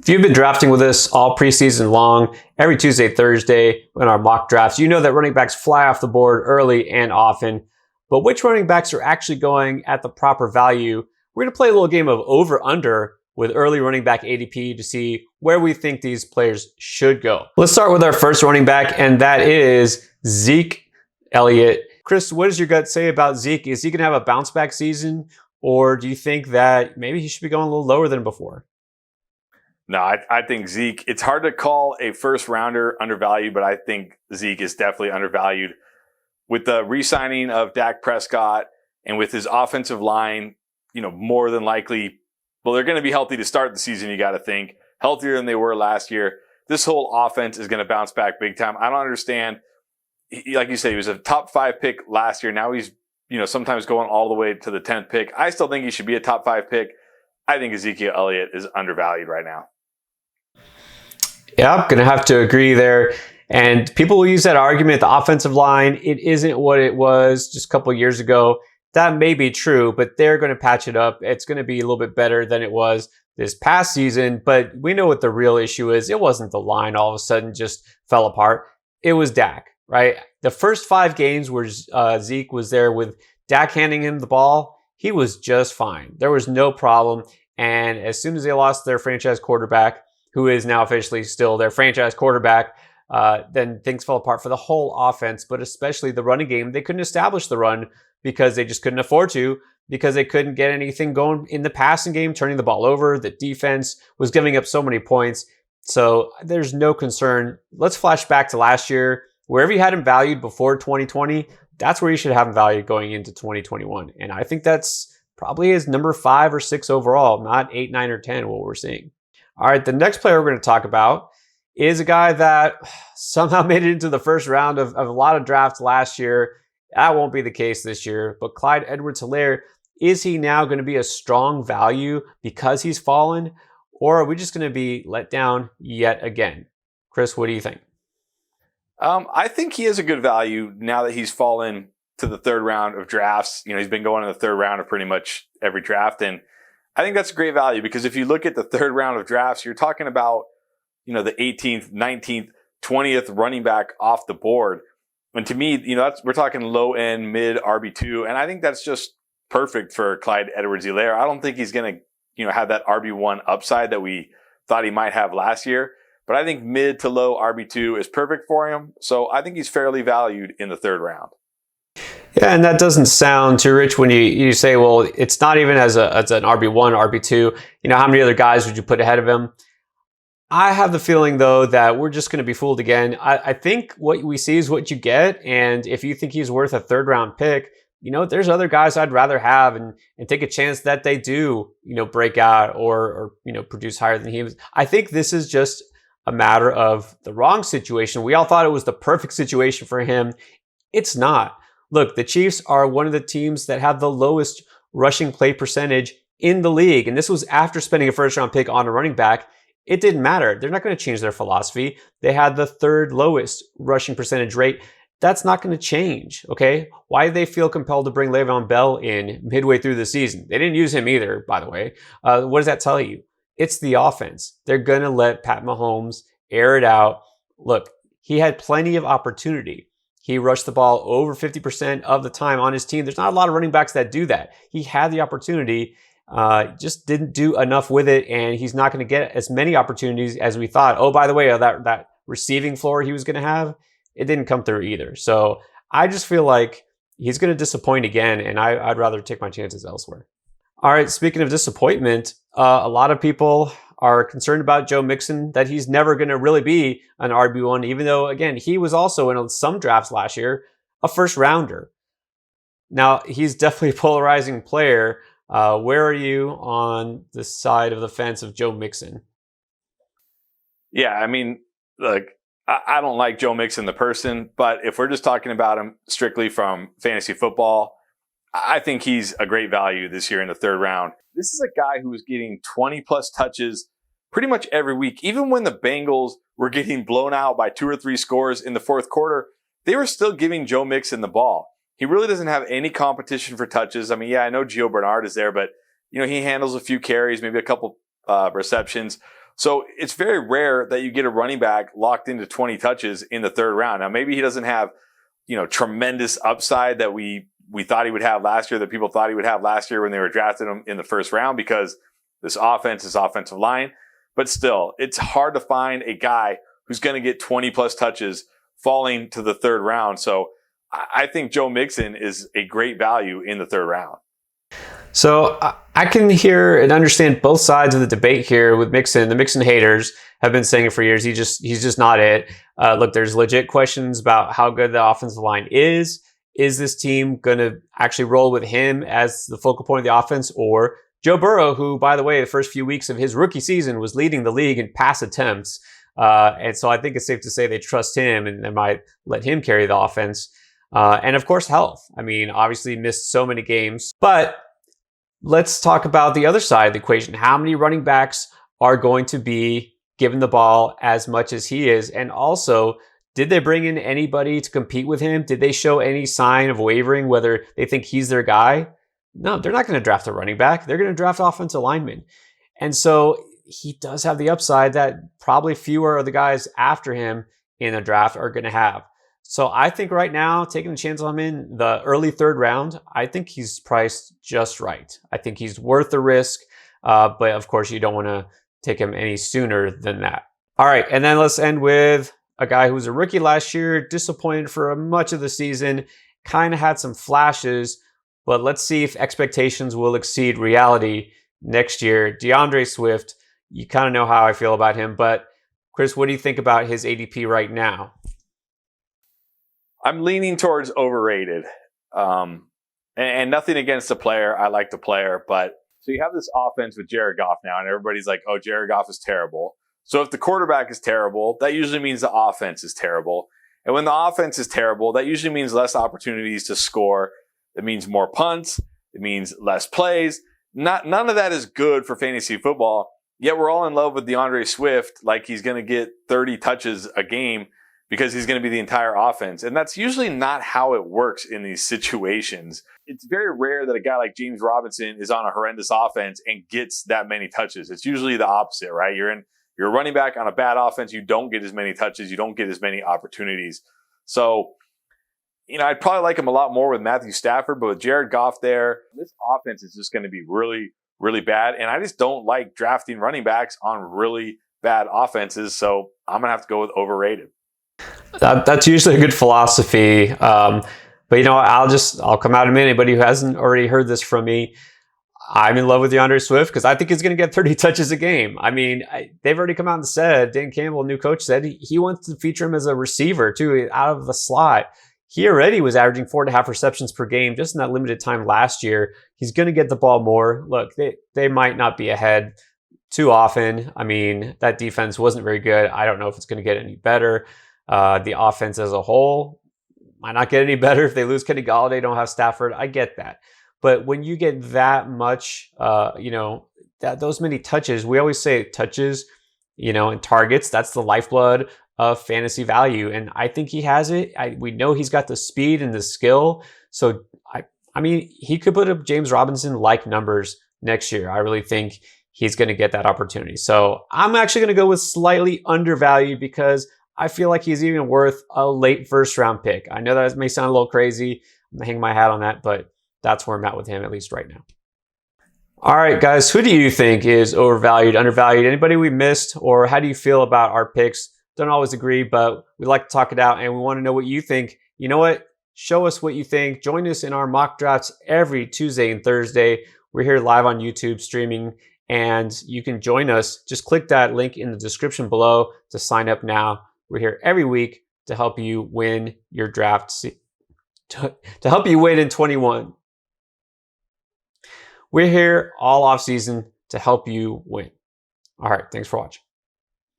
If you've been drafting with us all preseason long, every Tuesday, Thursday in our mock drafts, you know that running backs fly off the board early and often. But which running backs are actually going at the proper value? We're going to play a little game of over-under with early running back ADP to see where we think these players should go. Let's start with our first running back, and that is Zeke Elliott. Chris, what does your gut say about Zeke? Is he going to have a bounce back season, or do you think that maybe he should be going a little lower than before? No, I think Zeke, it's hard to call a first rounder undervalued, but I think Zeke is definitely undervalued. With the re-signing of Dak Prescott and with his offensive line, more than likely, well, they're going to be healthy to start the season, you got to think. Healthier than they were last year. This whole offense is going to bounce back big time. I don't understand. Like you said, he was a top 5 pick last year. Now he's, sometimes going all the way to the 10th pick. I still think he should be a top 5 pick. I think Ezekiel Elliott is undervalued right now. Yeah, I'm going to have to agree there. And people will use that argument, the offensive line, it isn't what it was just a couple of years ago. That may be true, but they're going to patch it up. It's going to be a little bit better than it was this past season. But we know what the real issue is. It wasn't the line all of a sudden just fell apart. It was Dak, right? The first 5 games where Zeke was there with Dak handing him the ball, he was just fine. There was no problem. And as soon as they lost their franchise quarterback, who is now officially still their franchise quarterback, then things fell apart for the whole offense, but especially the running game. They couldn't establish the run because they just couldn't afford to, because they couldn't get anything going in the passing game, turning the ball over. The defense was giving up so many points. So there's no concern. Let's flash back to last year. Wherever you had him valued before 2020, that's where you should have him valued going into 2021. And I think that's probably his number 5 or 6 overall, not 8, 9, or 10, what we're seeing. All right, the next player we're going to talk about is a guy that somehow made it into the first round of a lot of drafts last year. That won't be the case this year. But Clyde Edwards-Helaire, is he now going to be a strong value because he's fallen? Or are we just going to be let down yet again? Chris, what do you think? I think he is a good value now that he's fallen to the 3rd round of drafts. He's been going in the 3rd round of pretty much every draft. And I think that's a great value because if you look at the 3rd round of drafts, you're talking about, the 18th, 19th, 20th running back off the board. And to me, we're talking low end, mid RB2. And I think that's just perfect for Clyde Edwards-Helaire. I don't think he's going to, have that RB1 upside that we thought he might have last year. But I think mid to low RB2 is perfect for him. So I think he's fairly valued in the 3rd round. Yeah, and that doesn't sound too rich when you say, well, it's not even as an RB1, RB2. How many other guys would you put ahead of him? I have the feeling, though, that we're just going to be fooled again. I think what we see is what you get. And if you think he's worth a 3rd round pick, there's other guys I'd rather have and take a chance that they do, break out or produce higher than he was. I think this is just a matter of the wrong situation. We all thought it was the perfect situation for him. It's not. Look, the Chiefs are one of the teams that have the lowest rushing play percentage in the league. And this was after spending a 1st round pick on a running back. It didn't matter. They're not going to change their philosophy. They had the 3rd lowest rushing percentage rate. That's not going to change, okay? Why did they feel compelled to bring Le'Veon Bell in midway through the season? They didn't use him either, by the way. What does that tell you? It's the offense. They're going to let Pat Mahomes air it out. Look, he had plenty of opportunity. He rushed the ball over 50% of the time on his team. There's not a lot of running backs that do that. He had the opportunity, just didn't do enough with it, and he's not going to get as many opportunities as we thought. Oh, by the way, that receiving floor he was going to have, it didn't come through either. So I just feel like he's going to disappoint again, and I'd rather take my chances elsewhere. All right, speaking of disappointment, a lot of people are concerned about Joe Mixon, that he's never going to really be an RB1, even though, again, he was also in some drafts last year, a 1st rounder. Now, he's definitely a polarizing player. Where are you on the side of the fence of Joe Mixon? Yeah, I mean, look, I don't like Joe Mixon, the person, but if we're just talking about him strictly from fantasy football, I think he's a great value this year in the 3rd round. This is a guy who is getting 20 plus touches pretty much every week. Even when the Bengals were getting blown out by 2 or 3 scores in the 4th quarter, they were still giving Joe Mixon the ball. He really doesn't have any competition for touches. I mean, yeah, I know Gio Bernard is there, but he handles a few carries, maybe a couple receptions. So it's very rare that you get a running back locked into 20 touches in the third round. Now, maybe he doesn't have, tremendous upside that we thought he would have last year, that people thought he would have last year when they were drafting him in the first round, because this offensive line. But still, it's hard to find a guy who's going to get 20 plus touches falling to the third round. So I think Joe Mixon is a great value in the third round. So I can hear and understand both sides of the debate here with Mixon. The Mixon haters have been saying it for years. He's just not it. Look, there's legit questions about how good the offensive line is. Is this team going to actually roll with him as the focal point of the offense, or Joe Burrow, who, by the way, the first few weeks of his rookie season was leading the league in pass attempts? And so I think it's safe to say they trust him and they might let him carry the offense. And of course, health. I mean, obviously missed so many games, but let's talk about the other side of the equation. How many running backs are going to be given the ball as much as he is? And also, did they bring in anybody to compete with him? Did they show any sign of wavering, whether they think he's their guy? No, they're not going to draft a running back. They're going to draft offensive linemen. And so he does have the upside that probably fewer of the guys after him in the draft are going to have. So I think right now, taking a chance on him in the early third round, I think he's priced just right. I think he's worth the risk, but of course you don't want to take him any sooner than that. All right, and then let's end with a guy who was a rookie last year, disappointed for much of the season, kind of had some flashes, but let's see if expectations will exceed reality next year. DeAndre Swift, you kind of know how I feel about him, but Chris, what do you think about his ADP right now? I'm leaning towards overrated. And nothing against the player. I like the player. But so you have this offense with Jared Goff now, and everybody's like, oh, Jared Goff is terrible. So if the quarterback is terrible, that usually means the offense is terrible. And when the offense is terrible, that usually means less opportunities to score. It means more punts. It means less plays. None of that is good for fantasy football. Yet we're all in love with DeAndre Swift like he's going to get 30 touches a game because he's going to be the entire offense. And that's usually not how it works in these situations. It's very rare that a guy like James Robinson is on a horrendous offense and gets that many touches. It's usually the opposite, right? You're a running back on a bad offense. You don't get as many touches. You don't get as many opportunities. So, I'd probably like him a lot more with Matthew Stafford, but with Jared Goff there, this offense is just going to be really, really bad. And I just don't like drafting running backs on really bad offenses. So I'm going to have to go with overrated. That's usually a good philosophy. But I'll come out to anybody who hasn't already heard this from me. I'm in love with DeAndre Swift because I think he's going to get 30 touches a game. I mean, they've already come out and said, Dan Campbell, new coach, said he wants to feature him as a receiver too, out of the slot. He already was averaging 4.5 receptions per game just in that limited time last year. He's going to get the ball more. Look, they might not be ahead too often. I mean, that defense wasn't very good. I don't know if it's going to get any better. The offense as a whole might not get any better if they lose Kenny Golladay, don't have Stafford. I get that. But when you get that much, those many touches, we always say touches, and targets, that's the lifeblood of fantasy value. And I think he has it. We know he's got the speed and the skill. So, he could put up James Robinson-like numbers next year. I really think he's going to get that opportunity. So I'm actually going to go with slightly undervalued because I feel like he's even worth a late first round pick. I know that may sound a little crazy. I'm going to hang my hat on that, but that's where I'm at with him, at least right now. All right, guys, who do you think is overvalued, undervalued? Anybody we missed, or how do you feel about our picks? Don't always agree, but we like to talk it out and we want to know what you think. You know what? Show us what you think. Join us in our mock drafts every Tuesday and Thursday. We're here live on YouTube streaming, and you can join us. Just click that link in the description below to sign up now. We're here every week to help you win your draft, to help you win in 21. We're here all off season to help you win. All right, thanks for watching.